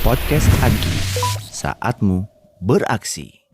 Podcast Agi, saatmu beraksi.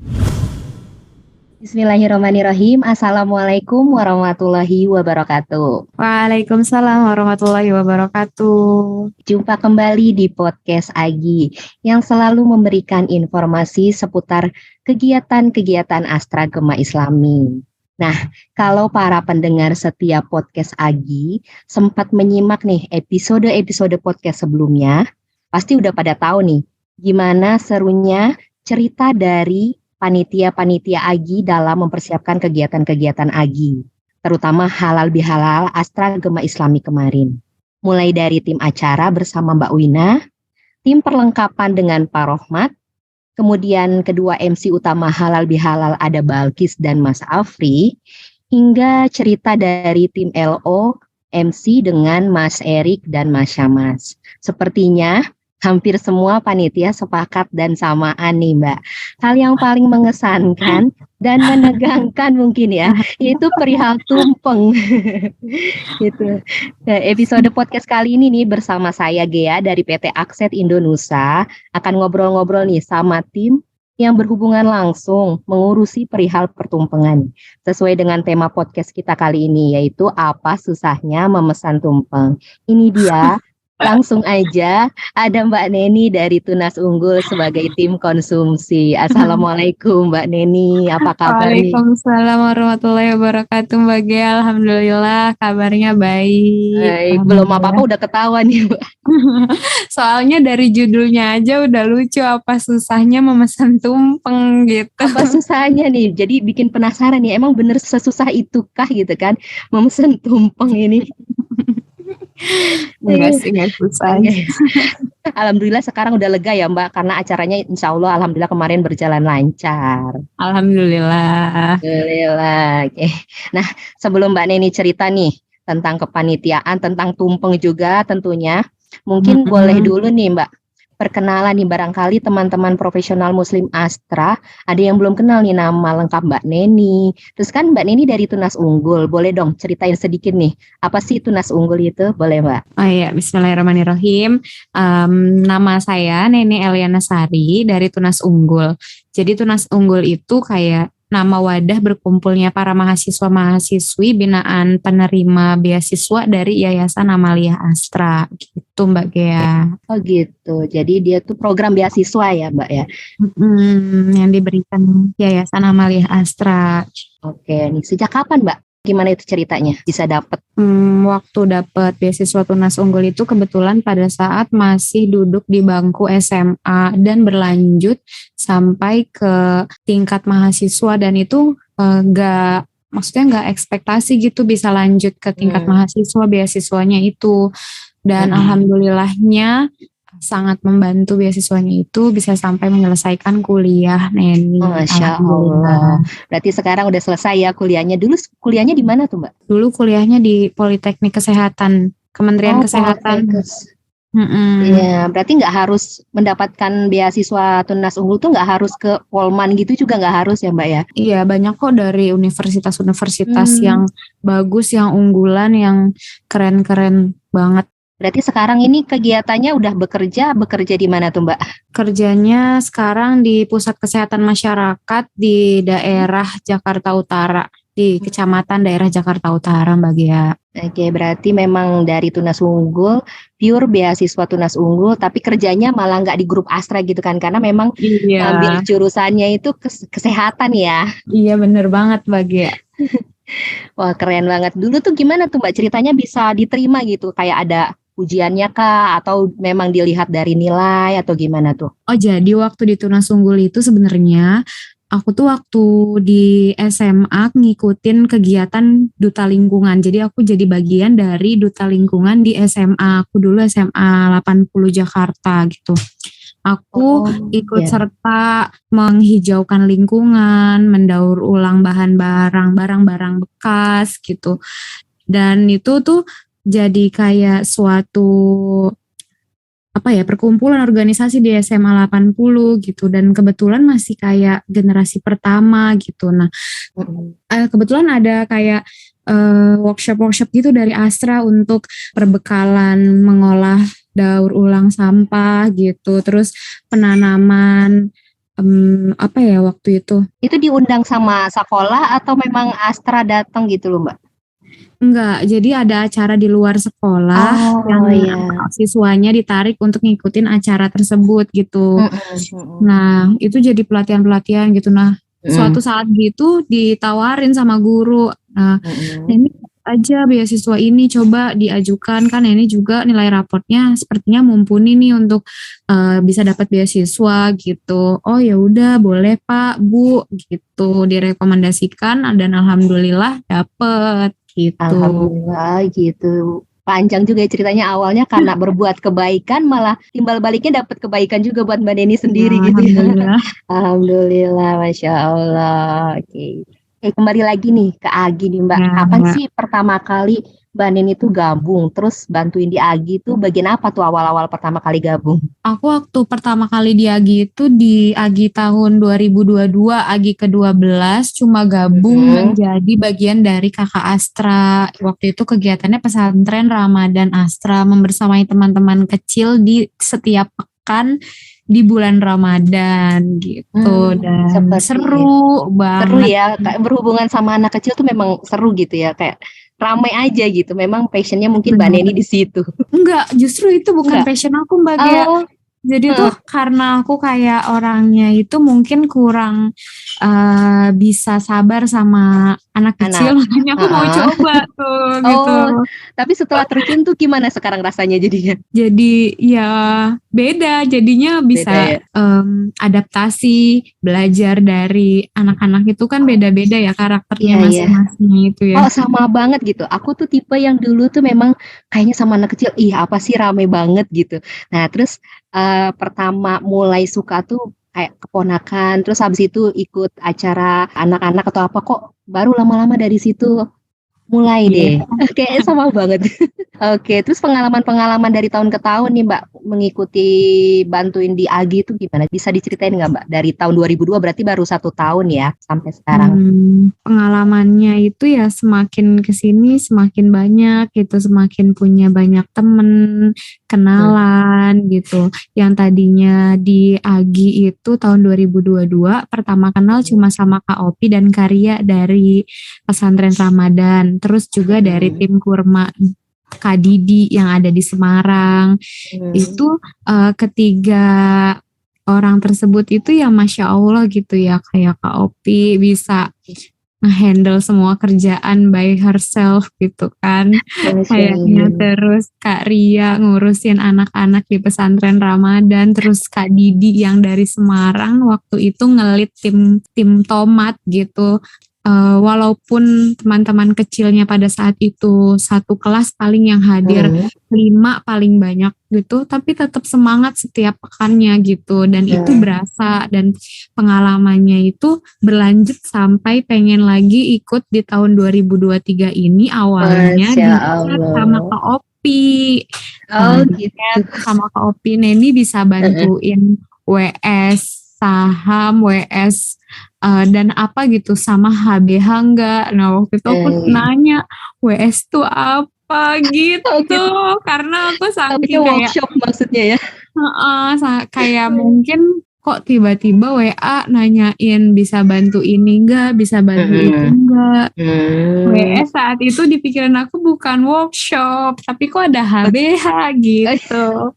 Bismillahirrahmanirrahim. Assalamualaikum warahmatullahi wabarakatuh. Waalaikumsalam warahmatullahi wabarakatuh. Jumpa kembali di podcast Agi yang selalu memberikan informasi seputar kegiatan-kegiatan Astra Gema Islami. Nah, kalau para pendengar setiap podcast Agi sempat menyimak nih episode-episode podcast sebelumnya, pasti udah pada tahu nih gimana serunya cerita dari panitia-panitia Agi dalam mempersiapkan kegiatan-kegiatan Agi, terutama halal bihalal Astra Gema Islami kemarin. Mulai dari tim acara bersama Mbak Wina, tim perlengkapan dengan Pak Rohmat, kemudian kedua MC utama halal bihalal ada Balkis dan Mas Afri, hingga cerita dari tim LO, MC dengan Mas Erik dan Mas Syamas. Sepertinya hampir semua panitia sepakat dan samaan nih Mbak. Hal yang paling mengesankan dan menegangkan mungkin ya, yaitu perihal tumpeng. Gitu. Nah, episode podcast kali ini nih bersama saya Gea dari PT Akset Indonesia akan ngobrol-ngobrol nih sama tim yang berhubungan langsung mengurusi perihal pertumpengan. Sesuai dengan tema podcast kita kali ini, yaitu apa susahnya memesan tumpeng. Ini dia. Langsung aja ada Mbak Neni dari Tunas Unggul sebagai tim konsumsi. Assalamualaikum Mbak Neni, apa kabar nih? Waalaikumsalam warahmatullahi wabarakatuh Mbak Gea. Alhamdulillah kabarnya baik. Belum apa-apa udah ketahuan nih Mbak. Soalnya dari judulnya aja udah lucu, apa susahnya memesan tumpeng gitu. Apa susahnya nih? Jadi bikin penasaran nih, emang bener sesusah itukah gitu kan memesan tumpeng ini? Enggak susah. Alhamdulillah sekarang udah lega ya Mbak, karena acaranya insya Allah alhamdulillah kemarin berjalan lancar. Alhamdulillah. Oke. Nah, sebelum Mbak Neni cerita nih tentang kepanitiaan, tentang tumpeng juga tentunya, mungkin boleh dulu nih Mbak perkenalan nih, barangkali teman-teman profesional Muslim Astra ada yang belum kenal nih nama lengkap Mbak Neni. Terus kan Mbak Neni dari Tunas Unggul, boleh dong ceritain sedikit nih, apa sih Tunas Unggul itu, boleh Mbak? Oh iya, bismillahirrahmanirrahim. Nama saya Neni Eliana Sari dari Tunas Unggul. Jadi Tunas Unggul itu kayak nama wadah berkumpulnya para mahasiswa-mahasiswi binaan penerima beasiswa dari Yayasan Amaliyah Astra gitu Mbak Gea. Oh gitu, jadi dia tuh program beasiswa ya Mbak ya? Yang diberikan Yayasan Amaliyah Astra. Oke, nih sejak kapan Mbak? Gimana itu ceritanya bisa dapet? Waktu dapat beasiswa Tunas Unggul itu kebetulan pada saat masih duduk di bangku SMA dan berlanjut sampai ke tingkat mahasiswa, dan itu maksudnya nggak ekspektasi gitu bisa lanjut ke tingkat mahasiswa beasiswanya itu, dan alhamdulillahnya sangat membantu beasiswanya itu bisa sampai menyelesaikan kuliah Neni. Masya Allah. Berarti sekarang udah selesai ya kuliahnya. Dulu kuliahnya di mana tuh Mbak? Dulu kuliahnya di Politeknik Kesehatan, Kementerian Kesehatan. Iya, berarti nggak harus mendapatkan beasiswa Tunas Unggul tuh nggak harus ke Polman gitu juga nggak harus ya Mbak ya? Iya, banyak kok dari universitas-universitas yang bagus, yang unggulan, yang keren-keren banget. Berarti sekarang ini kegiatannya udah bekerja di mana tuh Mbak? Kerjanya sekarang di Pusat Kesehatan Masyarakat di daerah Jakarta Utara, di Kecamatan daerah Jakarta Utara Mbak Gea. Oke, berarti memang dari Tunas Unggul, pure beasiswa Tunas Unggul, tapi kerjanya malah nggak di grup Astra gitu kan, karena memang ambil jurusannya itu kesehatan ya. Iya bener banget Mbak Gea. Wah keren banget. Dulu tuh gimana tuh Mbak ceritanya bisa diterima gitu, kayak ada ujiannya kah atau memang dilihat dari nilai atau gimana tuh? Oh jadi waktu di Tunas Unggul itu sebenarnya aku tuh waktu di SMA ngikutin kegiatan duta lingkungan. Jadi aku jadi bagian dari duta lingkungan di SMA. Aku dulu SMA 80 Jakarta gitu. Aku ikut serta menghijaukan lingkungan, mendaur ulang barang-barang bekas gitu. Dan itu tuh jadi kayak suatu perkumpulan organisasi di SMA 80 gitu, dan kebetulan masih kayak generasi pertama gitu. Nah, kebetulan ada kayak workshop gitu dari Astra untuk perbekalan mengolah daur ulang sampah gitu, terus penanaman apa ya waktu itu. Itu diundang sama sekolah atau memang Astra datang gitu loh Mbak? Enggak, jadi ada acara di luar sekolah yang Oh iya. siswanya ditarik untuk ngikutin acara tersebut gitu. Nah, itu jadi pelatihan-pelatihan gitu. Nah, suatu saat gitu ditawarin sama guru. Nah, ini aja beasiswa ini coba diajukan, kan ini juga nilai raportnya sepertinya mumpuni nih untuk bisa dapat beasiswa gitu. Oh ya udah boleh Pak, Bu gitu direkomendasikan dan alhamdulillah dapet gitu. Alhamdulillah gitu. Panjang juga ya ceritanya, awalnya karena berbuat kebaikan malah timbal baliknya dapat kebaikan juga buat Mbak Neni sendiri Ya, gitu ya. alhamdulillah. Alhamdulillah, Masya Allah. Oke. Kembali lagi nih ke Agi nih Mbak. Ya, Kapan Mbak. sih pertama kali Mbak Neni tuh gabung, terus bantuin di Agi tuh bagian apa tuh awal-awal pertama kali gabung? Aku waktu pertama kali di Agi itu di Agi tahun 2022, Agi ke-12, cuma gabung menjadi bagian dari Kakak Astra. Waktu itu kegiatannya pesantren Ramadan Astra, membersamai teman-teman kecil di setiap pekan di bulan Ramadan gitu, dan seru banget. Seru ya, kayak berhubungan sama anak kecil tuh memang seru gitu ya, kayak ramai aja gitu. Memang passionnya mungkin Mbak Neni di situ. Enggak, justru itu bukan passion aku Mbak Gia. Jadi tuh karena aku kayak orangnya itu mungkin kurang bisa sabar sama anak kecil, makanya aku mau coba tuh gitu. Tapi setelah terjun tuh gimana sekarang rasanya jadinya? Jadi ya beda, jadinya bisa adaptasi, belajar dari anak-anak itu kan beda-beda ya karakternya masing-masing itu ya. Oh sama banget gitu, aku tuh tipe yang dulu tuh memang kayaknya sama anak kecil, ih apa sih rame banget gitu. Nah terus pertama mulai suka tuh kayak keponakan, terus habis itu ikut acara anak-anak atau apa, kok baru lama-lama dari situ mulai deh. Kayaknya sama banget. Oke, terus pengalaman-pengalaman dari tahun ke tahun nih Mbak mengikuti bantuin di Agi itu gimana? Bisa diceritain nggak Mbak? Dari tahun 2002 berarti baru 1 tahun ya sampai sekarang. Pengalamannya itu ya semakin kesini semakin banyak gitu, semakin punya banyak temen, kenalan gitu. Yang tadinya di Agi itu tahun 2022 pertama kenal cuma sama Kak Opi dan Karya dari pesantren Ramadan. Terus juga dari tim kurma Kak Didi yang ada di Semarang. Itu ketiga orang tersebut itu ya Masya Allah gitu ya, kayak Kak Opi bisa nge-handle semua kerjaan by herself gitu kan kayaknya. Terus Kak Ria ngurusin anak-anak di pesantren Ramadan, terus Kak Didi yang dari Semarang waktu itu ngelit tim tomat gitu. Walaupun teman-teman kecilnya pada saat itu satu kelas paling yang hadir 5 paling banyak gitu, tapi tetap semangat setiap pekannya gitu, dan itu berasa, dan pengalamannya itu berlanjut sampai pengen lagi ikut di tahun 2023 ini. Awalnya di-chat sama Kak Opi, di-chat sama Kak Opi, Neni bisa bantuin WS saham, WS dan apa gitu sama HBH enggak. Nah waktu itu aku nanya WS tuh apa gitu, karena aku saking kayak workshop maksudnya ya. Kayak mungkin kok tiba-tiba WA nanyain bisa bantu ini enggak, bisa bantu itu enggak. WS saat itu di pikiran aku bukan workshop, tapi kok ada HBH gitu.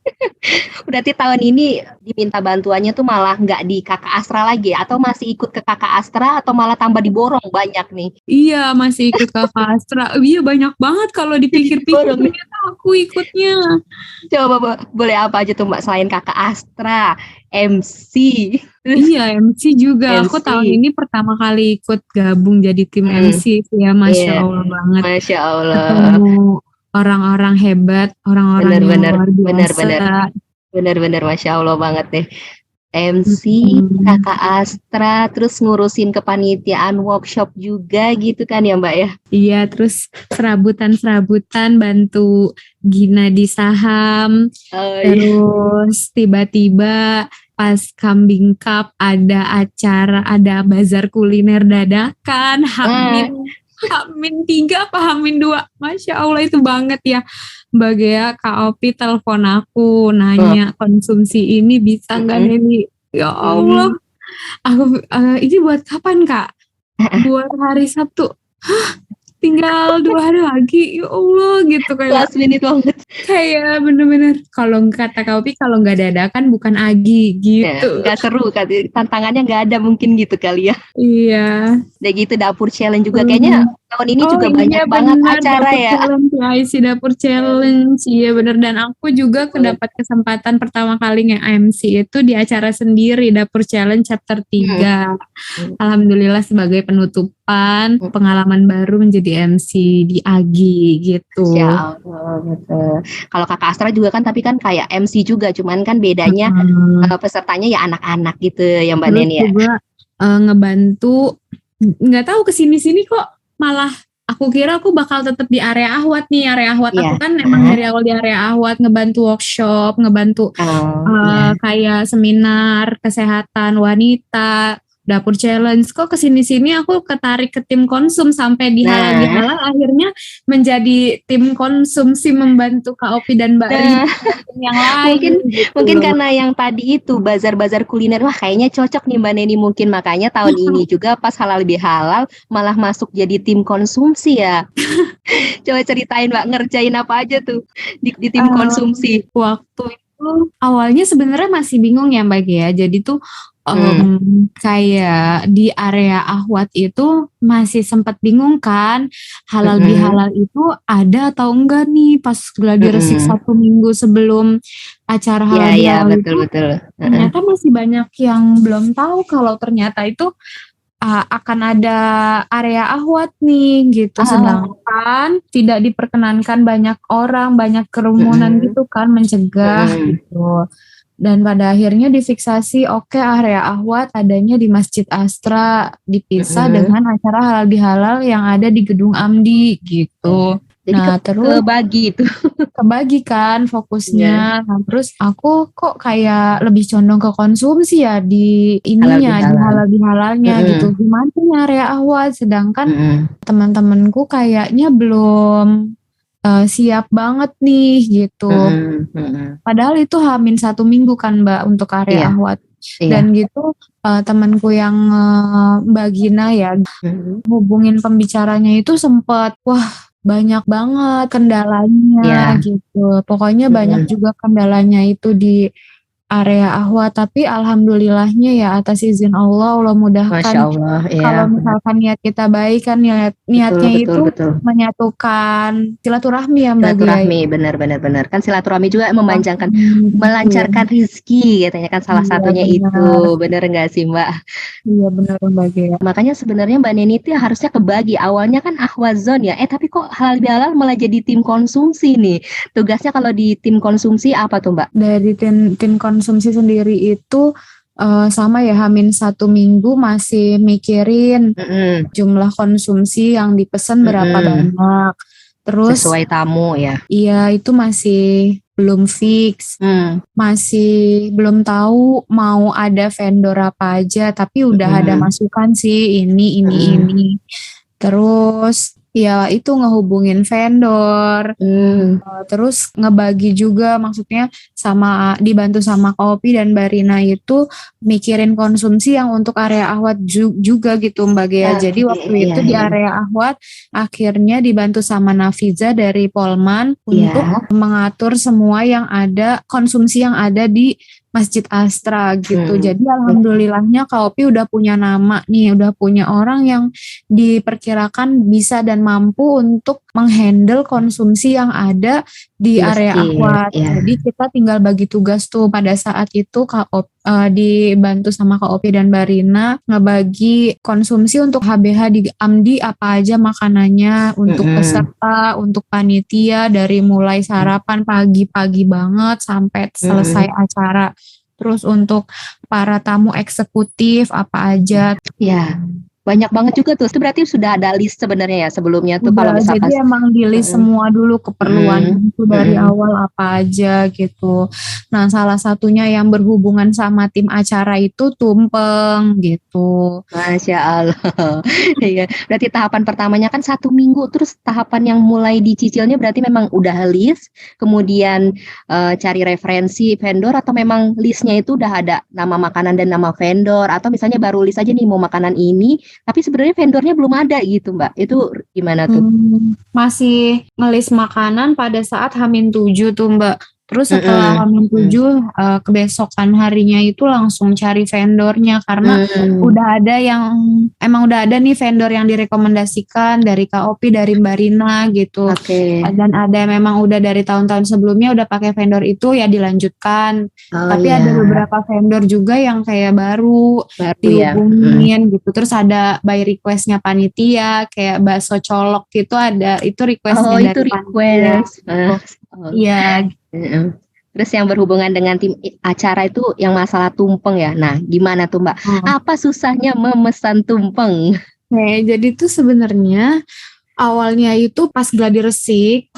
Berarti tahun ini diminta bantuannya tuh malah nggak di Kakak Astra lagi, atau masih ikut ke Kakak Astra, atau malah tambah diborong banyak nih? Iya masih ikut Kakak Astra. Iya banyak banget kalau dipikir-pikir ternyata aku ikutnya. Coba boleh apa aja tuh Mbak selain Kakak Astra? MC. Iya MC juga. Aku tahun ini pertama kali ikut gabung jadi tim MC ya, Masya Allah banget. Masya Allah. Ketemu orang-orang hebat, orang-orang yang luar biasa. Bener-bener Masya Allah banget deh. MC, Kakak Astra, terus ngurusin kepanitiaan workshop juga gitu kan ya Mbak ya? Iya, terus serabutan bantu Gina di saham. Terus tiba-tiba pas Kambing Cup ada acara, ada bazar kuliner dadakan, Hamid H-3 apa H-2. Masya Allah itu banget ya. Mbak Gea, Kak Opi telepon aku nanya konsumsi ini bisa nggak Mm-mm. Neni? Ya Allah, aku ini buat kapan Kak? Buat hari Sabtu. Tinggal 2 hari lagi, ya Allah gitu Last minute banget. kayak bener-bener kalau kata Kak Opi kalau nggak dadakan bukan Agi Ya, gitu. nggak seru kan, tantangannya nggak ada mungkin gitu kali ya. Iya. Udah gitu dapur challenge juga kayaknya tahun ini Oh juga banyak iya banget benar acara dapur ya. challenge IC dapur challenge iya benar dan aku juga kedapat kesempatan pertama kali nge-MC itu di acara sendiri dapur challenge chapter 3. Alhamdulillah sebagai penutupan pengalaman baru menjadi MC di AGI gitu. Masya Allah, betul. Kalau Kakak Astra juga kan tapi kan kayak MC juga, cuman kan bedanya pesertanya ya anak-anak gitu ya Mbak Terus Neni ya. juga ngebantu nggak tahu kesini-sini kok malah aku kira aku bakal tetap di area Ahwat nih. Area Ahwat Iya. aku kan emang dari awal di area Ahwat ngebantu workshop, ngebantu Iya. kayak seminar kesehatan wanita, dapur challenge. Kok kesini-sini aku ketarik ke tim konsum sampai di halal akhirnya menjadi tim konsumsi membantu Kak Opi dan Mbak Rita yang lain. Mungkin karena yang tadi itu bazar-bazar kuliner, wah kayaknya cocok nih Mbak Neni, mungkin makanya tahun ini juga pas halal bihalal malah masuk jadi tim konsumsi ya. Coba ceritain Mbak, ngerjain apa aja tuh di tim konsumsi. Waktu itu awalnya sebenarnya masih bingung ya Mbak Gia. Jadi tuh kayak di area Ahwat itu masih sempat bingung kan halal bihalal itu ada atau enggak nih pas lagi resik 1 minggu sebelum acara halal bihalal itu ternyata masih banyak yang belum tahu kalau ternyata itu akan ada area Ahwat nih gitu sedangkan tidak diperkenankan banyak orang, banyak kerumunan gitu kan mencegah gitu. Dan pada akhirnya difiksasi oke, area Ahwat adanya di Masjid Astra dipisah dengan acara halal bihalal yang ada di Gedung Amdi gitu. Jadi nah terus kebagi kan fokusnya. Nah terus aku kok kayak lebih condong ke konsumsi ya di ininya di halal bihalalnya gitu. Gimana nih area Ahwat sedangkan teman-temanku kayaknya belum siap banget nih gitu. Padahal itu H-1 minggu kan Mbak untuk area Ahwat. Dan gitu temanku yang Mbak Gina ya hubungin pembicaranya itu sempat banyak banget kendalanya gitu. Pokoknya banyak juga kendalanya itu di area Ahwat, tapi alhamdulillahnya ya atas izin Allah mudahkan. Masya Allah, kalau misalkan niat kita baik kan niatnya itu menyatukan silaturahmi ya Mbak Gia. Silaturahmi benar kan silaturahmi juga memanjangkan melancarkan rezeki katanya kan salah satunya benar. Itu benar enggak sih Mbak? Iya benar Mbak Gia. Makanya sebenarnya Mbak Neni itu harusnya kebagi, awalnya kan Ahwat Zone ya, tapi kok halal bihalal malah jadi tim konsumsi nih. Tugasnya kalau di tim konsumsi apa tuh Mbak? Dari tim konsumsi sendiri itu sama ya H-1 minggu masih mikirin jumlah konsumsi yang dipesan berapa banyak. Terus sesuai tamu ya. Iya itu masih belum fix. Masih belum tahu mau ada vendor apa aja, tapi udah ada masukan sih ini. Terus ya itu ngehubungin vendor, terus ngebagi juga maksudnya sama dibantu sama Kopi dan Barina itu mikirin konsumsi yang untuk area Ahwat juga gitu Mbak Gea. Jadi waktu itu di area Ahwat akhirnya dibantu sama Nafiza dari Polman untuk mengatur semua yang ada konsumsi yang ada di Masjid Astra gitu. Jadi alhamdulillahnya Kopi udah punya nama nih, udah punya orang yang diperkirakan bisa dan mampu untuk menghandle konsumsi yang ada di area Ahwat. Jadi kita tinggal bagi tugas tuh pada saat itu dibantu sama Kak Opi dan Barina ngebagi konsumsi untuk HBH di Amdi apa aja makanannya untuk peserta, untuk panitia dari mulai sarapan pagi-pagi banget sampai selesai acara. Terus untuk para tamu eksekutif apa aja. Ya. banyak banget juga tuh. Itu berarti sudah ada list sebenarnya ya sebelumnya tuh kalau Udah, misalkan. jadi emang di list Mm-mm. semua dulu keperluan Mm-mm. itu dari Mm-mm. awal apa aja gitu. Nah, salah satunya yang berhubungan sama tim acara itu tumpeng gitu. Masya Allah. Iya. Berarti tahapan pertamanya kan 1 minggu, terus tahapan yang mulai dicicilnya berarti memang udah list, kemudian cari referensi vendor, atau memang listnya itu udah ada nama makanan dan nama vendor, atau misalnya baru list aja nih mau makanan ini, tapi sebenarnya vendornya belum ada gitu Mbak. Itu gimana tuh? Masih ngelis makanan pada saat H-7 tuh Mbak. Terus setelah Mm-mm. H-7 kebesokan harinya itu langsung cari vendornya karena Mm. udah ada yang emang udah ada nih vendor yang direkomendasikan dari KOP dari Mbak Rina gitu. Oke. Dan ada yang memang udah dari tahun-tahun sebelumnya udah pakai vendor itu ya dilanjutkan. Oh Tapi ada iya, beberapa vendor juga yang kayak baru baru ya. dihubungin gitu. Terus ada by requestnya panitia kayak bakso colok gitu, ada itu Oh requestnya itu dari panitia. request. Oh. Iya. Heeh. Terus yang berhubungan dengan tim acara itu yang masalah tumpeng ya. Nah, gimana tuh Mbak? Oh. Apa susahnya memesan tumpeng? Oke, jadi tuh sebenarnya awalnya itu pas gladi resik,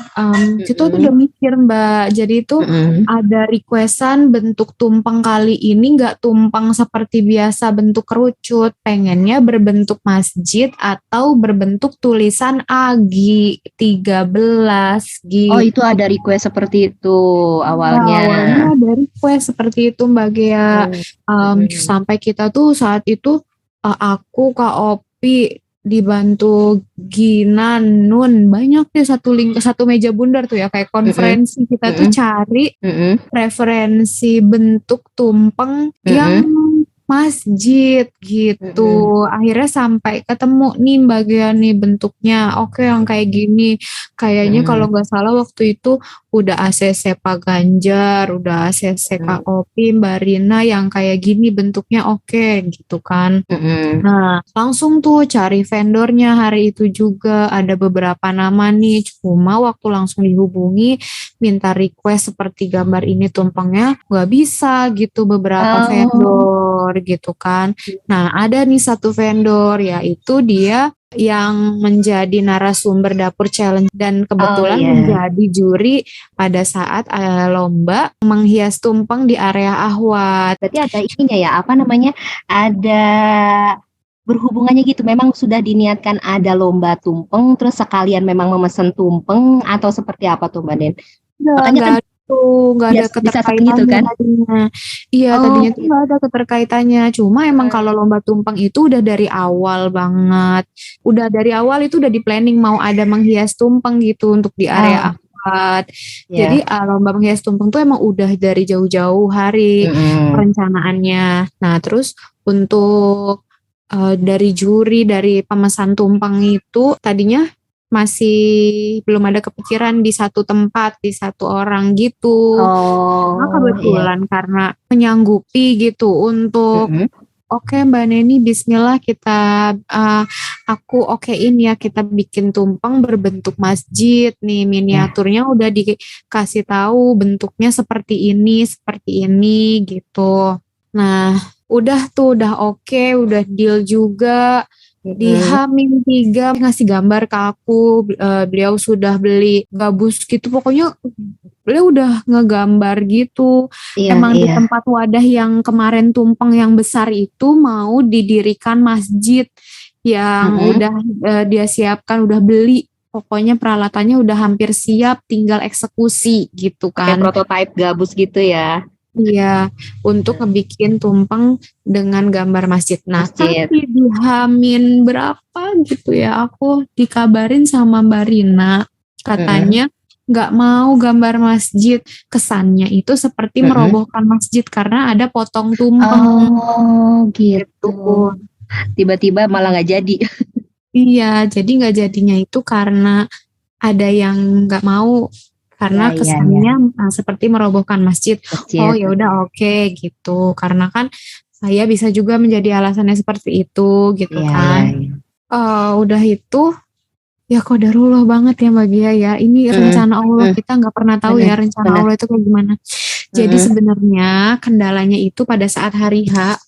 itu tuh udah mikir Mbak. Jadi itu ada requestan bentuk tumpeng kali ini nggak tumpeng seperti biasa bentuk kerucut, pengennya berbentuk masjid atau berbentuk tulisan AGI 13 Oh, gitu. itu ada request seperti itu Nah, awalnya. awalnya ada request seperti itu Mbak Gea. Sampai kita tuh saat itu aku Kak Opi dibantu Gina, Nun, banyak deh satu meja bundar tuh ya kayak konferensi kita tuh cari referensi bentuk tumpeng yang masjid gitu. Akhirnya sampai ketemu nih bagian nih bentuknya. Oke, yang kayak gini. Kayaknya kalau nggak salah waktu itu udah ACC Pak Ganjar, udah ACC Kak Opi, Mbak Rina yang kayak gini bentuknya oke gitu kan. Nah, langsung tuh cari vendornya hari itu juga ada beberapa nama nih. Cuma waktu langsung dihubungi minta request seperti gambar ini tumpengnya nggak bisa gitu beberapa vendor gitu kan. Nah, ada nih satu vendor yaitu dia yang menjadi narasumber dapur challenge dan kebetulan menjadi juri pada saat lomba menghias tumpeng di area Ahwat. Berarti ada ininya ya, apa namanya? Ada berhubungannya gitu. Memang sudah diniatkan ada lomba tumpeng, terus sekalian memang memesan tumpeng atau seperti apa tuh Mbak Den? Makanya kan nggak ada keterkaitannya gitu kan? tadinya. Iya, tadinya tuh nggak ada keterkaitannya. Cuma emang kalau lomba tumpeng itu udah dari awal banget. Udah dari awal itu udah di planning mau ada menghias tumpeng gitu untuk di area Ahwat. Jadi lomba menghias tumpeng tuh emang udah dari jauh-jauh hari perencanaannya. Nah, terus untuk dari juri, dari pemesan tumpeng itu tadinya masih belum ada kepikiran di satu tempat, di satu orang gitu. Nah, kebetulan karena menyanggupi gitu untuk oke Mbak Neni, bismillah kita aku okein ya kita bikin tumpeng berbentuk masjid nih, miniaturnya udah dikasih tahu bentuknya seperti ini gitu. Nah, udah oke, udah deal juga. Di H-3 ngasih gambar ke aku, beliau sudah beli gabus gitu, pokoknya beliau udah ngegambar gitu. Emang di tempat wadah yang kemarin tumpeng yang besar itu mau didirikan masjid yang udah dia siapkan, udah beli. Pokoknya peralatannya udah hampir siap, tinggal eksekusi gitu kan. Kayak prototipe gabus gitu ya. Iya, untuk ngebikin tumpeng dengan gambar masjid. Nah, tapi di Hamin berapa gitu ya, aku dikabarin sama Mbak Rina, katanya nggak mau gambar masjid. Kesannya itu seperti merobohkan masjid karena ada potong tumpeng. Oh, gitu. Tiba-tiba malah nggak jadi. Iya, jadi nggak jadinya itu karena ada yang nggak mau. Karena kesannya seperti merobohkan masjid. Oh ya udah oke gitu. Karena kan saya bisa juga menjadi alasannya seperti itu gitu kan. Udah itu ya qadarullah banget ya Mbak Gia ya. Ini rencana Allah, kita nggak pernah tahu ya rencana Allah itu kayak gimana. Jadi sebenarnya kendalanya itu pada saat hari H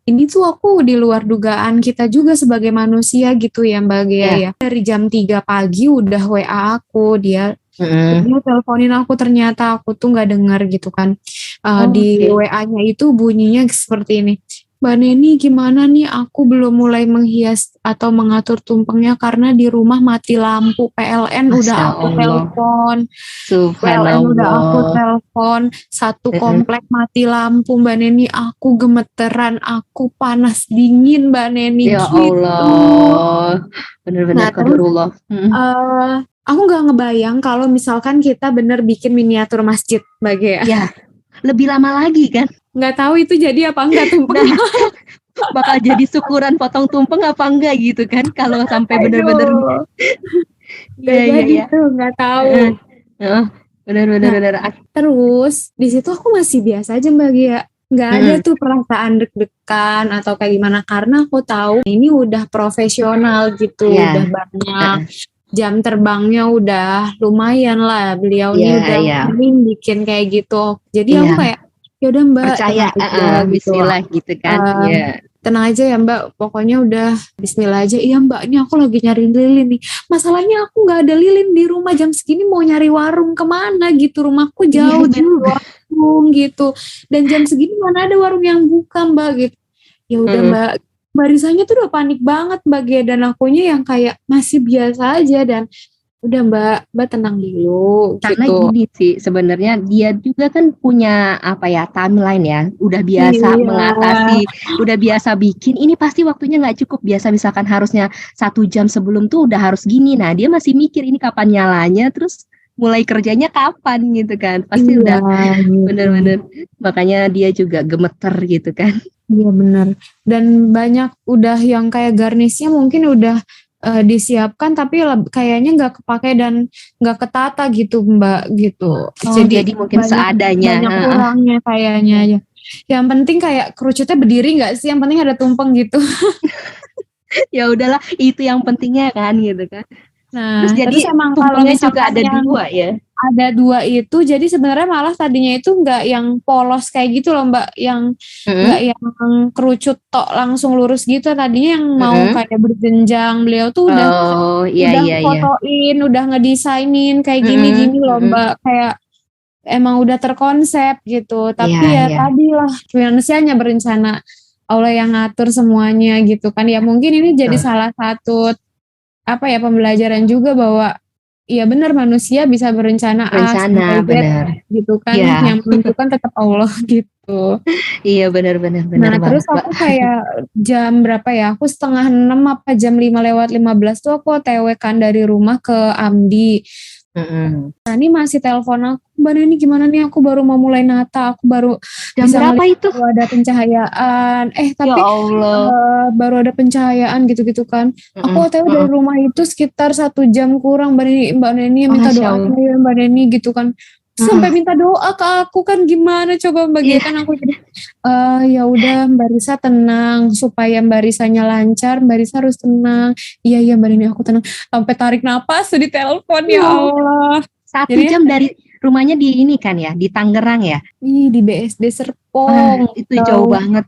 ini tuh aku di luar dugaan kita juga sebagai manusia gitu ya Mbak Gea ya. Dari jam 3 pagi udah WA aku, dia teleponin aku, ternyata aku tuh nggak dengar gitu kan. Di WA-nya itu bunyinya seperti ini. Mbak Neni gimana nih, aku belum mulai menghias atau mengatur tumpengnya karena di rumah mati lampu, PLN udah aku telepon. PLN udah aku telepon, satu komplek mati lampu Mbak Neni, aku gemeteran, aku panas dingin Mbak Neni. Ya gitu. Allah, benar-benar qadarullah. Aku nggak ngebayang kalau misalkan kita bener bikin miniatur masjid Mbak Gea. Ya, lebih lama lagi kan? Nggak tahu itu jadi apa enggak tumpeng. Bakal jadi syukuran potong tumpeng apa enggak gitu kan? Kalau sampai bener-bener. Iya. Gitu, nggak tahu. Bener-bener. Terus di situ aku masih biasa aja Mbak Gia. Nggak ada tuh perasaan deg-degan atau kayak gimana, karena aku tahu ini udah profesional gitu, udah banyak. Jam terbangnya udah lumayan lah, beliau ini udah sering bikin kayak gitu. Jadi aku kayak yaudah Mbak, percaya gitu. Bismillah gitu kan. Tenang aja ya Mbak, pokoknya udah Bismillah aja. Iya Mbak, ini aku lagi nyari lilin nih. Masalahnya aku nggak ada lilin di rumah, jam segini mau nyari warung kemana gitu, rumahku jauh dari warung gitu, dan jam segini mana ada warung yang buka Mbak gitu. Ya udah Mbak, barisanya tuh udah panik banget Mbak Gia, dan akunya yang kayak masih biasa aja, dan udah Mbak tenang dulu. Karena gitu. gini sih, sebenarnya dia juga kan punya timeline ya, udah biasa mengatasi, udah biasa bikin. Ini pasti waktunya nggak cukup, biasa misalkan harusnya 1 jam sebelum tuh udah harus gini. Nah dia masih mikir ini kapan nyalanya, terus mulai kerjanya kapan gitu kan. Pasti udah bener-bener, makanya dia juga gemeter gitu kan. Iya benar. Dan banyak udah yang kayak garnisnya mungkin udah disiapkan tapi kayaknya nggak kepake dan nggak ketata gitu Mbak gitu. Jadi mungkin seadanya. Banyak kurangnya kayaknya ya. Yang penting kayak kerucutnya berdiri nggak sih? Yang penting ada tumpeng gitu. Ya udahlah, itu yang pentingnya kan gitu kan. Nah, terus jadi emang kalau juga ada 2 ya. Ada 2 itu, jadi sebenarnya malah tadinya itu nggak yang polos kayak gitu loh Mbak, yang nggak yang kerucut tok langsung lurus gitu. Tadinya yang mau kayak berjenjang, beliau tuh udah fotoin, udah ngedesainin kayak gini-gini loh Mbak, kayak emang udah terkonsep gitu. Tapi tadi lah manusianya berencana, Allah yang ngatur semuanya gitu kan. Ya mungkin ini jadi salah satu pembelajaran juga bahwa iya benar, manusia bisa berencana benar gitu kan, yang menentukan tetap Allah gitu. Iya benar. Nah terus aku kayak jam berapa ya, aku 5:30 apa jam 5:15 tuh aku OTW kan dari rumah ke Amdi. Nah ini masih telepon aku, Mbak Neni gimana nih, aku baru mau mulai nata, aku baru jam bisa berapa itu? Baru ada pencahayaan, tapi ya Allah. Baru ada pencahayaan gitu-gitu kan. Aku OTW dari rumah itu sekitar 1 jam kurang, Mbak Neni minta doa ya Mbak Neni gitu kan. Sampai minta doa ke aku kan, gimana coba Mbak Gia kan. Aku jadi ya udah Mbak Risa tenang, supaya Mbak Risanya lancar, Mbak Risa harus tenang. Iya Mbak Neni aku tenang, sampai tarik napas di telepon. Ya Allah, 1 jam dari rumahnya di ini kan ya, di Tangerang ya, di BSD Serpong. Itu jauh banget.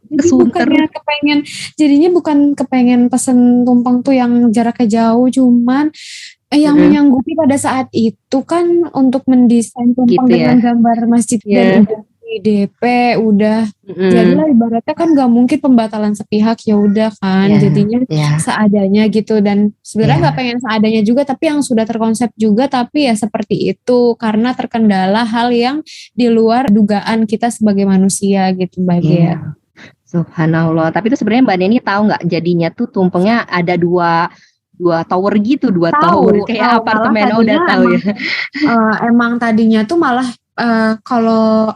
Jadinya bukan kepengen pesen tumpeng tuh yang jaraknya jauh, cuman yang menyanggupi pada saat itu kan untuk mendesain tumpeng dengan gambar masjid dan udah di DP udah. Jadilah ibaratnya kan nggak mungkin pembatalan sepihak, ya udah kan. Jadinya seadanya gitu, dan sebenarnya nggak pengen seadanya juga, tapi yang sudah terkonsep juga, tapi ya seperti itu karena terkendala hal yang di luar dugaan kita sebagai manusia gitu Mbak Gia. Subhanallah. Tapi itu sebenarnya Mbak Neni tahu nggak jadinya tuh tumpengnya ada 2 tower gitu, 2 tower kayak apartemen. Udah tahu ya. Emang tadinya tuh malah kalau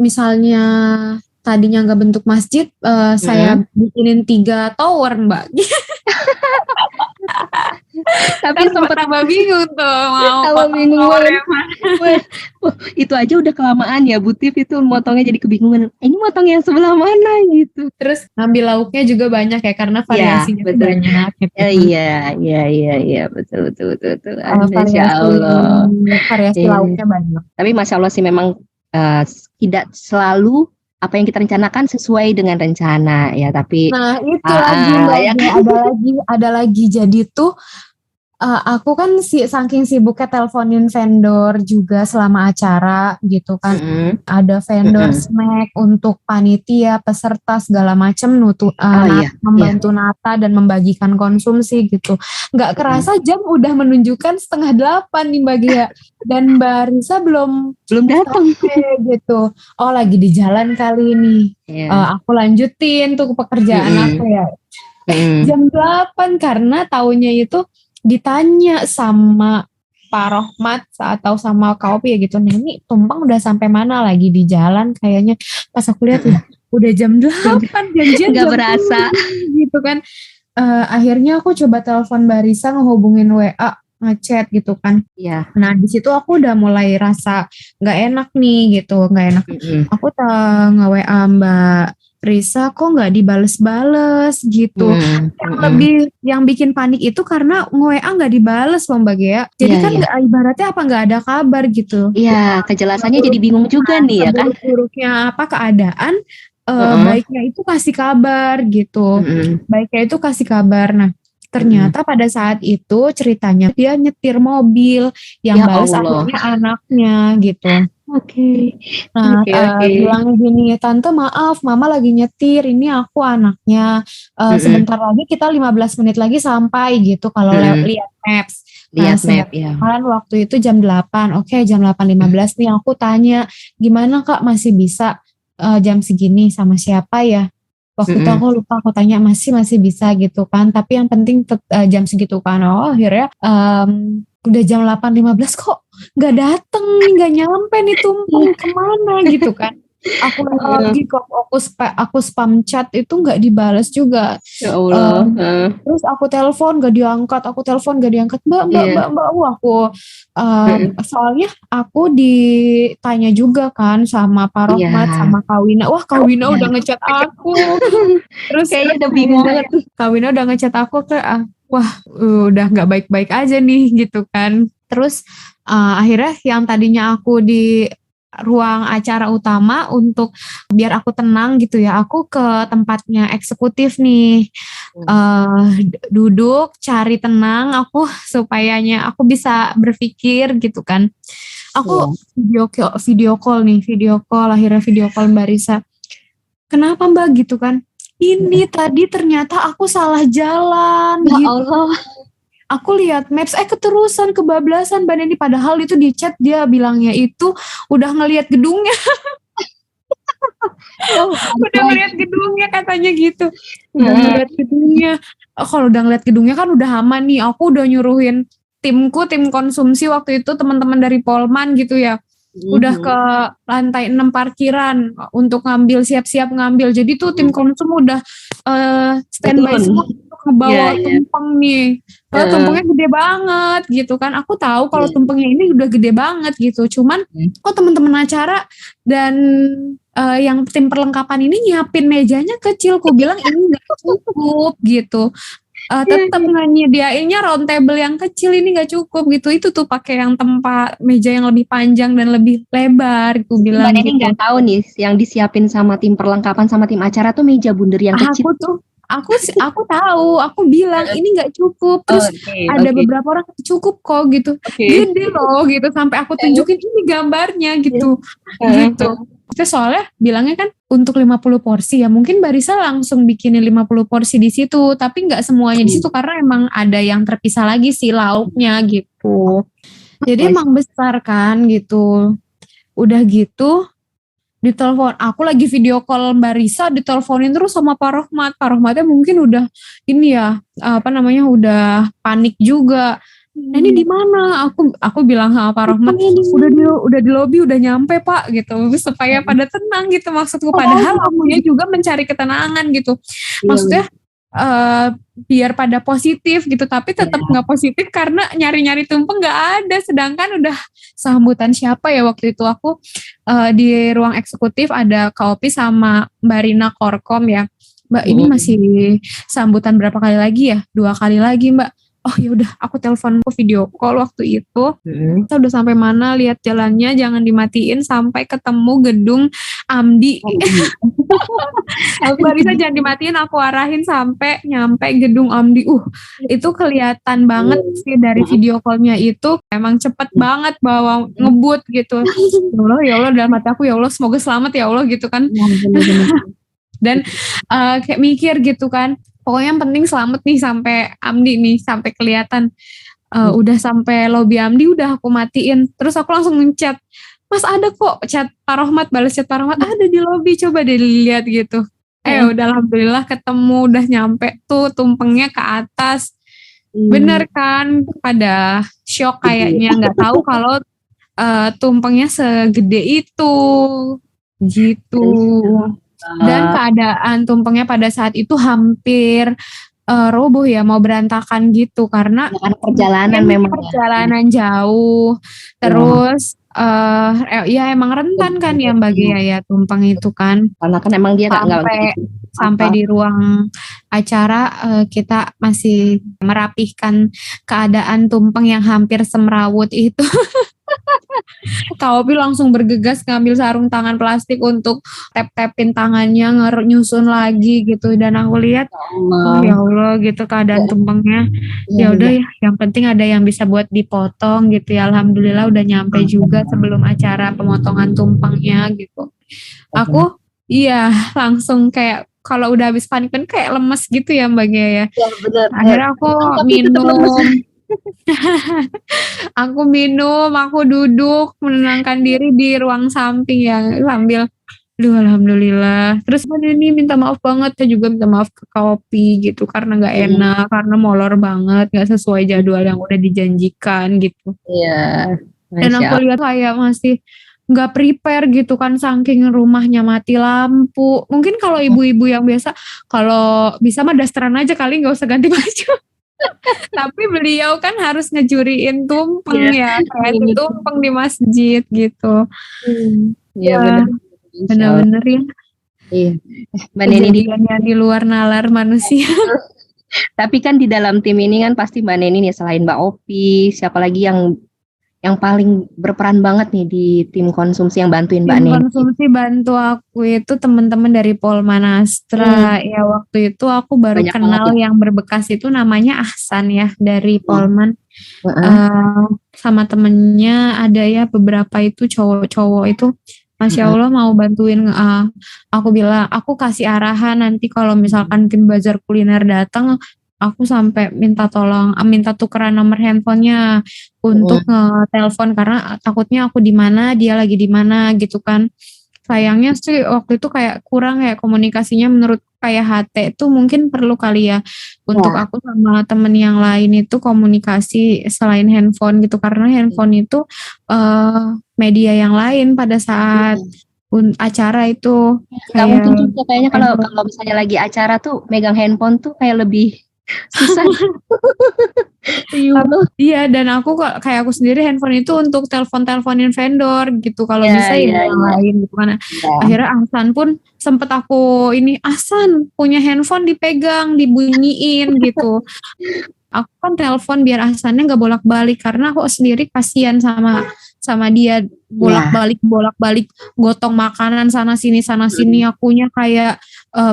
misalnya tadinya nggak bentuk masjid, saya bikinin 3 tower Mbak. Tapi sempat tambah bingung tuh mau bingung banget. Itu aja udah kelamaan ya Bu Tif, itu motongnya jadi kebingungan. Ini motong yang sebelah mana gitu. Terus ngambil lauknya juga banyak ya, karena variasinya banyak. Gitu. Iya, betul. Masya Allah. Variasi lauknya banyak. Tapi Masya Allah sih memang tidak selalu apa yang kita rencanakan sesuai dengan rencana ya, tapi Nah itu ah, lagi Mbak, ya kan? ada lagi jadi tuh aku kan saking sibuknya teleponin vendor juga selama acara gitu kan. Mm-mm, Ada vendor mm-mm. snack untuk panitia, peserta segala macam Oh iya, iya. membantu nata dan membagikan konsumsi gitu. Nggak Mm-mm. kerasa jam udah menunjukkan 7:30 nih Mbak Gia. Dan Mbak Risa belum Belum datang. sampai gitu. Oh lagi di jalan kali ini. Iya. Aku lanjutin tuh pekerjaan Mm-mm, aku ya. mm-mm. Jam 8 karena taunya itu ditanya sama Pak Rohmat atau sama Kak Opi ya gitu. Nah ini tumpeng udah sampai mana, lagi di jalan kayaknya. Pas aku lihat Mm-mm. udah jam 8, janjian Nggak jam berasa. 7 gitu kan. Akhirnya aku coba telepon Barisa, ngehubungin WA, ngechat gitu kan. Iya. Nah di situ aku udah mulai rasa nggak enak nih gitu, nggak enak. Mm-mm. Aku nge-WA Mbak Risa kok nggak dibales-bales gitu. Mm-mm. Yang bikin panik itu karena nge-WA nggak dibales loh Mbak Gea. Jadi Iya, kan iya. ibaratnya apa nggak ada kabar gitu. Iya, kejelasannya jadi Seburuk- bingung juga nih ya kan? Seburuk-buruknya apa keadaan, Heeh. baiknya itu kasih kabar gitu. Mm-mm. Baiknya itu kasih kabar. Nah, Mm-mm. ternyata pada saat itu ceritanya dia nyetir mobil, yang Ya bales Allah. akhirnya anaknya gitu. Oke. Nah, Oke, oke. bilang gini, tante maaf, mama lagi nyetir, ini aku anaknya. Mm-mm. Sebentar lagi kita 15 menit lagi sampai gitu kalau Mm-mm. lihat maps. Nah, Lihat map ya. sedangkan waktu itu jam 8, oke jam 8:15 nih aku tanya, gimana kak masih bisa jam segini sama siapa ya? Waktu itu Mm-mm. aku lupa, aku tanya masih bisa gitu kan, tapi yang penting jam segitu kan. Oh akhirnya udah jam 8:15 kok nggak dateng nih, nggak nyampe nih tumpeng kemana gitu kan. Aku lagi kok aku spam chat itu nggak dibales juga. Ya Allah. Terus aku telepon gak diangkat, mbak Iya. mbak mbak. Aku Mm-mm. soalnya aku ditanya juga kan sama Pak Rohmat Iya. sama Kawina. Wah Kawina Iya. udah ngechat aku. Terus Kayaknya udah bingung banget tuh. Kawina udah ngechat aku wah udah nggak baik-baik aja nih gitu kan. Terus akhirnya yang tadinya aku di ruang acara utama untuk biar aku tenang gitu ya, aku ke tempatnya eksekutif nih, duduk cari tenang aku supayanya aku bisa berpikir gitu kan. Aku video call akhirnya video call Mbak Risa. Kenapa Mbak gitu kan? Ini tadi ternyata aku salah jalan Ya gitu. Allah. Aku lihat maps, keterusan kebablasan Mbak Neni, padahal itu di chat dia bilangnya itu udah ngelihat gedungnya, udah ngelihat gedungnya katanya gitu, udah ngelihat gedungnya. Kalau udah ngelihat gedungnya kan udah aman nih, aku udah nyuruhin tim konsumsi waktu itu teman-teman dari Polman gitu ya, udah ke lantai 6 parkiran untuk siap-siap ngambil. Jadi tuh tim konsum udah standby semua untuk ngebawa tumpeng nih. Tumpengnya gede banget gitu kan. Aku tahu kalau tumpengnya ini udah gede banget gitu. Cuman kok teman-teman acara dan yang tim perlengkapan ini nyiapin mejanya kecil. Ku bilang ini nggak cukup gitu. Tetap nyediainnya round table yang kecil, ini nggak cukup gitu. Itu tuh pakai yang tempat meja yang lebih panjang dan lebih lebar. Aku bilang Mbak Neni gitu. nggak tahu nih yang disiapin sama tim perlengkapan sama tim acara tuh meja bundar yang kecil. Aku tahu, aku bilang ini nggak cukup. Terus ada beberapa orang cukup kok gitu, gede loh gitu, sampai aku tunjukin ini gambarnya gitu. Itu soalnya bilangnya kan untuk 50 porsi ya, mungkin Barisa langsung bikinin 50 porsi di situ, tapi nggak semuanya di situ karena emang ada yang terpisah lagi sih lauknya gitu. Jadi emang besar kan gitu. Udah gitu ditelepon, aku lagi video call Mbak Risa, diteleponin terus sama Pak Rohmat. Pak Rohmatnya mungkin udah ini ya, udah panik juga. Nah ini di mana? Aku bilang sama Pak Rohmat, udah di lobi, udah nyampe Pak gitu, supaya pada tenang gitu maksudku. Padahal akunya juga mencari ketenangan gitu. Maksudnya biar pada positif gitu, tapi tetap nggak positif karena nyari-nyari tumpeng nggak ada. Sedangkan udah sambutan siapa ya waktu itu aku di ruang eksekutif ada Kak Opi sama Mbak Rina Korkom ya. Mbak ini masih sambutan berapa kali lagi ya? 2 kali lagi Mbak. oh ya udah aku telepon, aku video call waktu itu. Mm-mm. Kita udah sampai mana, lihat jalannya, jangan dimatiin sampai ketemu gedung Amdi. Barisa jangan dimatiin, aku arahin sampai nyampe gedung Amdi. Itu kelihatan banget sih dari video callnya itu, emang cepet banget bawa ngebut gitu. Ya Allah dalam hati aku, ya Allah semoga selamat ya Allah gitu kan. Dan kayak mikir gitu kan, pokoknya yang penting selamat nih sampai Amdi nih, sampai kelihatan. Udah sampai lobi Amdi udah aku matiin, terus aku langsung ngechat, Mas ada kok chat Pak Rohmat, balas chat Pak Rohmat, ada di lobi, coba dilihat gitu. Udah alhamdulillah ketemu, udah nyampe tuh tumpengnya ke atas. Bener kan, pada shock kayaknya, nggak tahu kalau tumpengnya segede itu gitu. Dan keadaan tumpengnya pada saat itu hampir roboh ya, mau berantakan gitu karena perjalanan memang perjalanan jauh, terus ya emang rentan kan ya Mbak Gia ya tumpeng itu kan, karena kan emang dia sampai di ruang acara kita masih merapihkan keadaan tumpeng yang hampir semrawut itu. Kak Opi langsung bergegas ngambil sarung tangan plastik untuk tap-tapin tangannya, nyusun lagi gitu. Dan aku lihat, ya Allah gitu keadaan tumpengnya. Ya udah ya, yang penting ada yang bisa buat dipotong gitu ya. Alhamdulillah udah nyampe juga sebelum acara pemotongan tumpengnya gitu. Aku langsung kayak kalau udah habis panik kan kayak lemes gitu ya Mbak Gia ya. Ya benar. Akhirnya aku minum. Aku duduk menenangkan diri di ruang samping ya sambil alhamdulillah. Terus ini minta maaf banget, saya juga minta maaf ke Kak Opi gitu karena nggak enak, karena molor banget, nggak sesuai jadwal yang udah dijanjikan gitu. Iya. Dan aku lihat kayak masih nggak prepare gitu kan, saking rumahnya mati lampu. Mungkin kalau ibu-ibu yang biasa kalau bisa mah dasteran aja kali, nggak usah ganti baju. Tapi beliau kan harus ngejuriin tumpeng ya, kayak tumpeng di masjid gitu. Iya benar-benar ya. Iya. Mbak Neni di luar nalar manusia. Tapi kan di dalam tim ini kan pasti Mbak Neni nih, selain Mbak Opi, siapa lagi yang paling berperan banget nih di tim konsumsi yang bantuin Mbak Neni? Konsumsi bantu aku itu teman-teman dari Polman Astra. Ya waktu itu aku baru banyak kenal yang berbekas itu namanya Ahsan ya dari Polman. Sama temennya ada ya beberapa itu cowok-cowok itu. Masya Allah mau bantuin. Aku bilang aku kasih arahan nanti kalau misalkan tim bazar kuliner datang, aku sampai minta tukeran nomor handphonenya untuk nge-telepon karena takutnya aku di mana, dia lagi di mana gitu kan. Sayangnya sih waktu itu kayak kurang ya komunikasinya, menurut kayak HT itu mungkin perlu kali ya untuk aku sama temen yang lain itu komunikasi selain handphone gitu, karena handphone itu media yang lain pada saat acara itu. Nggak mungkin juga kayaknya kalau misalnya lagi acara tuh megang handphone tuh kayak lebih susah. Iya, dan aku kayak aku sendiri handphone itu untuk teleponin vendor gitu, kalau bisa yang lain gitu kan. Akhirnya Ahsan pun sempet aku Ahsan punya handphone dipegang, dibunyiin gitu. Aku kan telepon biar Ahsannya nggak bolak-balik karena aku sendiri kasihan sama dia, bolak-balik gotong makanan sana sini akunya kayak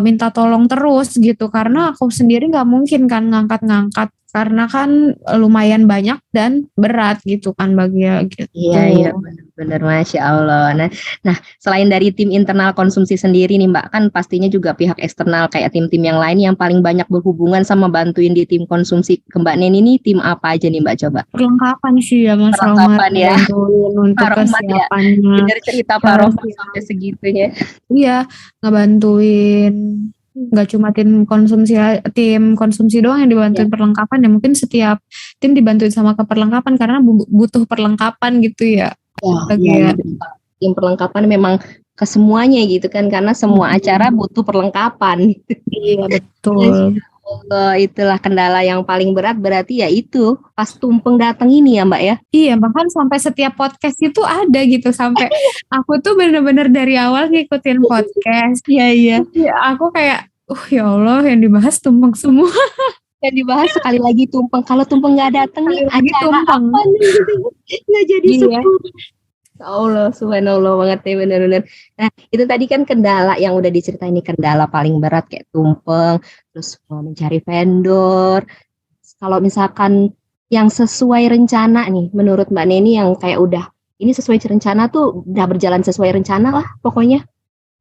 minta tolong terus gitu karena aku sendiri nggak mungkin kan ngangkat karena kan lumayan banyak dan berat gitu kan bagian gitu. Iya benar Masya Allah. Nah selain dari tim internal konsumsi sendiri nih Mbak, kan pastinya juga pihak eksternal kayak tim-tim yang lain yang paling banyak berhubungan sama bantuin di tim konsumsi ke Mbak Neni ini tim apa aja nih Mbak coba? Perlengkapan sih ya Mas Rohmat ya. Untuk kesiapannya. Dari cerita Pak Rohmat sampai segitunya. Iya, ngebantuin. Nggak cuma tim konsumsi doang yang dibantuin perlengkapan ya, mungkin setiap tim dibantuin sama keperlengkapan karena butuh perlengkapan gitu ya. Tim perlengkapan memang ke semuanya gitu kan, karena semua acara butuh perlengkapan. Iya betul. Itulah kendala yang paling berat berarti ya itu pas tumpeng datang ini ya Mbak ya. Iya, bahkan sampai setiap podcast itu ada gitu, sampai aku tuh bener-bener dari awal ngikutin podcast. Iya. Aku kayak ya Allah yang dibahas tumpeng semua. Yang dibahas sekali lagi tumpeng. Kalau tumpeng nggak datang nih, Sekali lagi acara tumpeng. apa nih? Nggak jadi Iya. syukur. Ya Allah, subhanallah banget nih bener-bener. Nah, itu tadi kan kendala yang udah diceritain nih, kendala paling berat kayak tumpeng, terus mencari vendor. Kalau misalkan yang sesuai rencana nih, menurut Mbak Neni yang kayak udah ini sesuai rencana tuh udah berjalan sesuai rencana lah pokoknya.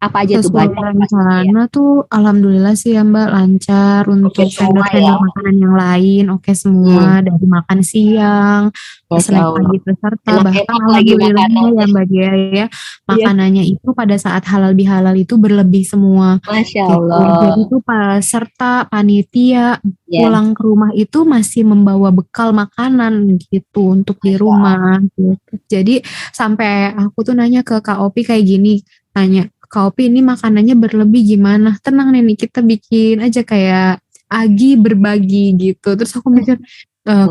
Apa aja tuh Sesuai banyak pastinya ya. rencana tuh alhamdulillah sih ya Mbak, lancar Oke untuk semua ya. vendor-vendor makanan yang lain, oke semua, dari makan siang, Masya snack Allah. pagi peserta, bahkan Enak-enak lagi alhamdulillahnya ya makanannya. Mbak Gia ya, Iya. makanannya itu pada saat halal bihalal itu berlebih semua Masya gitu. Jadi Allah. tuh peserta, panitia Ya, pulang ke rumah itu masih membawa bekal makanan gitu untuk di Masya Allah. rumah gitu. Jadi sampai aku tuh nanya ke Kak Opi kayak gini, tanya, Kak Opi ini makanannya berlebih gimana? Tenang nih kita bikin aja kayak agi berbagi gitu. Terus aku mikir,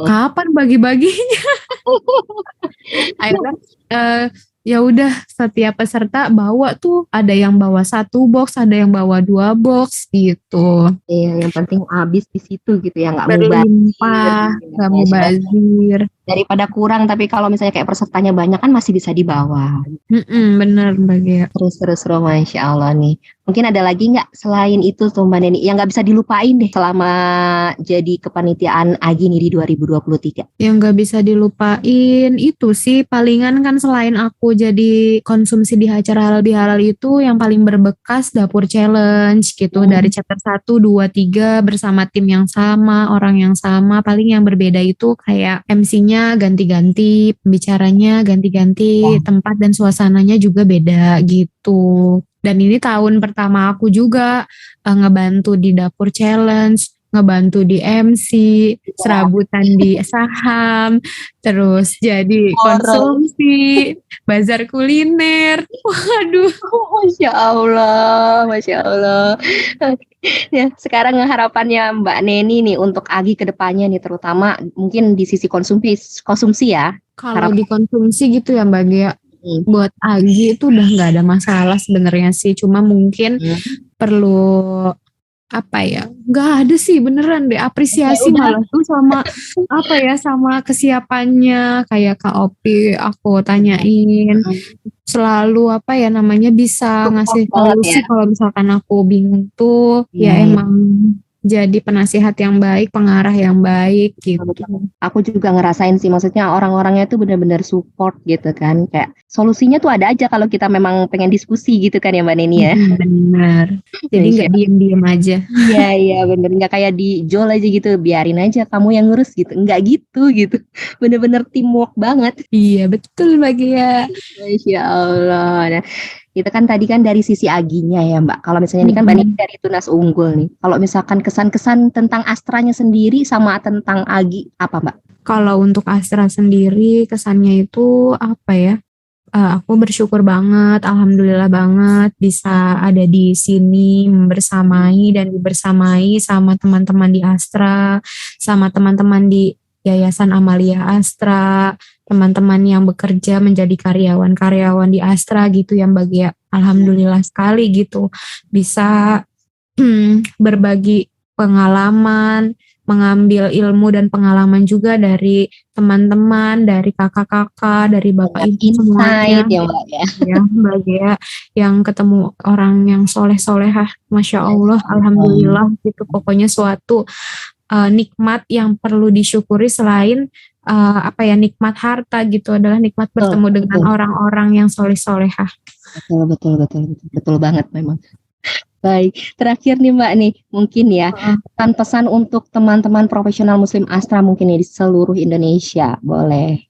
kapan bagi-bagi? Akhirnya eh, ya udah setiap peserta bawa tuh, ada yang bawa 1 box, ada yang bawa 2 box gitu. Iya, yang penting habis di situ gitu ya, nggak mubazir Berlimpah, gitu ya. gak Masya Allah. mubazir. Daripada kurang, tapi kalau misalnya kayak pesertanya banyak kan masih bisa dibawa. Bener Mbak Gea. Terus Masya Allah nih. Mungkin ada lagi nggak selain itu tuh Mbak Neni yang nggak bisa dilupain deh selama jadi kepanitiaan AGI nih di 2023? Yang gak bisa dilupain itu sih palingan kan, selain aku jadi konsumsi di acara halal bihalal itu, yang paling berbekas dapur challenge gitu, dari chapter 1, 2, 3 bersama tim yang sama, orang yang sama. Paling yang berbeda itu kayak MC-nya ganti-ganti, pembicaranya ganti-ganti, tempat dan suasananya juga beda gitu. Dan ini tahun pertama aku juga ngebantu di dapur challenge, ngebantu di MC, serabutan di saham, terus jadi Orang. konsumsi, bazar kuliner. Waduh, Masya Allah, Masya Allah. Ya, sekarang harapannya Mbak Neni nih untuk AGI ke depannya nih, terutama mungkin di sisi konsumsi ya. kalau Harapan. dikonsumsi gitu ya Mbak Gia, buat Agi itu udah nggak ada masalah sebenarnya sih. Cuma mungkin perlu apa ya, nggak ada sih beneran deh, apresiasi Udah. malah tuh sama apa ya, sama kesiapannya. Kayak Kak Opi aku tanyain selalu apa ya namanya, bisa Support ngasih banget solusi ya. kalau misalkan aku bingung tuh, ya Iya, iya. emang jadi penasihat yang baik, pengarah yang baik gitu. Aku juga ngerasain sih, maksudnya orang-orangnya tuh benar-benar support gitu kan. Kayak solusinya tuh ada aja kalau kita memang pengen diskusi gitu kan ya Mbak Neni ya. Benar, jadi Masya nggak diem-diem aja. Iya, iya bener. Nggak kayak di Jol aja gitu, biarin aja kamu yang ngurus gitu. Nggak gitu. Bener-bener teamwork banget. Iya betul Mbak Gia. Masya Allah. Nah, itu kan tadi kan dari sisi aginya ya Mbak. Kalau misalnya ini kan Mbak Nini dari Tunas Unggul nih. Kalau misalkan kesan-kesan tentang Astranya sendiri sama tentang Agi, apa Mbak? Kalau untuk Astra sendiri kesannya itu apa ya? Aku bersyukur banget, alhamdulillah banget bisa ada di sini membersamai dan dibersamai sama teman-teman di Astra, sama teman-teman di Yayasan Amalia Astra, teman-teman yang bekerja menjadi karyawan-karyawan di Astra gitu yang bagi, alhamdulillah sekali gitu bisa berbagi pengalaman, mengambil ilmu dan pengalaman juga dari teman-teman, dari kakak-kakak, dari bapak Banyak ibu semuanya. insight ya Mbak ya. Ya, Mbak Gea, yang ketemu orang yang soleh-solehah, Masya Allah, alhamdulillah gitu. Pokoknya suatu nikmat yang perlu disyukuri selain apa ya, nikmat harta gitu, adalah nikmat bertemu dengan orang-orang yang soleh-solehah. Betul banget memang. Baik, terakhir nih Mbak nih, mungkin ya pesan-pesan untuk teman-teman profesional Muslim Astra mungkin ya di seluruh Indonesia, boleh.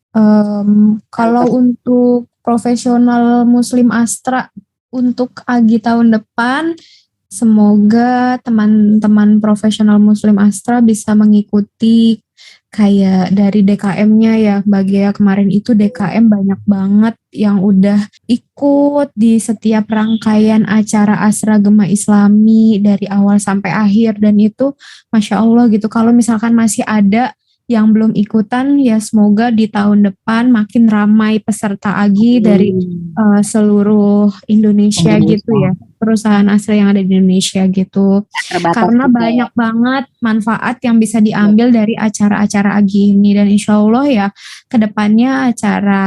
Kalau untuk profesional Muslim Astra untuk Agi tahun depan, semoga teman-teman profesional Muslim Astra bisa mengikuti kayak dari DKM-nya ya Mbak Gea. Kemarin itu DKM banyak banget yang udah ikut di setiap rangkaian acara Astra Gema Islami dari awal sampai akhir, dan itu Masya Allah gitu. Kalau misalkan masih ada yang belum ikutan ya semoga di tahun depan makin ramai peserta Agi dari seluruh Indonesia gitu ya, perusahaan Astra yang ada di Indonesia gitu. Terbatas Karena juga ya. banyak banget manfaat yang bisa diambil dari acara-acara Agi ini, dan insya Allah ya kedepannya acara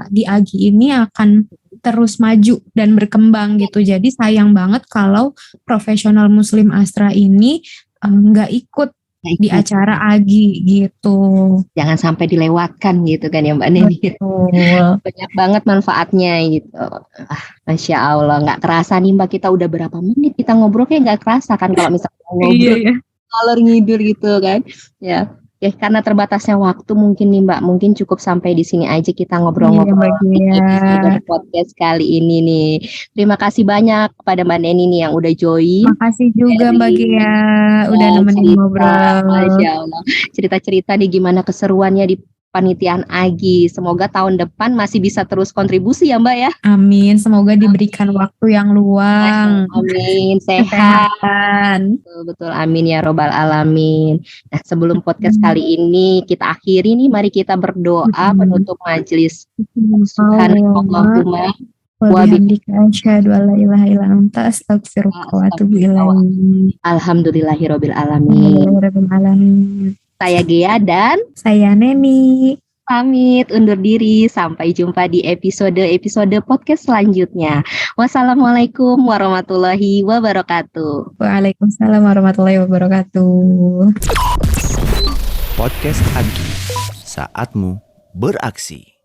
di Agi ini akan terus maju dan berkembang gitu. Jadi sayang banget kalau profesional Muslim Astra ini nggak ikut di acara Agi gitu. Jangan sampai dilewatkan gitu kan ya Mbak Neni. Betul. Banyak banget manfaatnya gitu. Masya Allah, nggak kerasa nih Mbak, kita udah berapa menit kita ngobrol, kayak nggak kerasa kan kalau misalnya ngobrol Iya. ngalor ngidul gitu kan. Ya. Ya, karena terbatasnya waktu mungkin nih Mbak, mungkin cukup sampai di sini aja kita ngobrol-ngobrol di episode podcast kali ini nih. Terima kasih banyak kepada Mbak Neni nih yang udah join. Makasih juga Mbak Gia udah nemenin ngobrol. Masya Allah. Cerita-cerita nih gimana keseruannya di panitiaan Agi. Semoga tahun depan masih bisa terus kontribusi ya Mbak ya. Amin, semoga diberikan waktu yang luang. Amin, sehat. Kesehatan. Betul, amin ya robbal alamin. Nah, sebelum podcast kali ini kita akhiri nih, mari kita berdoa penutup majelis. Subhanallahumma wa bihamdika asyhadu an la ilaha illa anta astaghfiruka wa atubu ilaik. Alhamdulillahirabbil alamin. Saya Gea dan saya Neni. Pamit undur diri. Sampai jumpa di episode podcast selanjutnya. Wassalamualaikum warahmatullahi wabarakatuh. Waalaikumsalam warahmatullahi wabarakatuh. Podcast Agi, saatmu beraksi.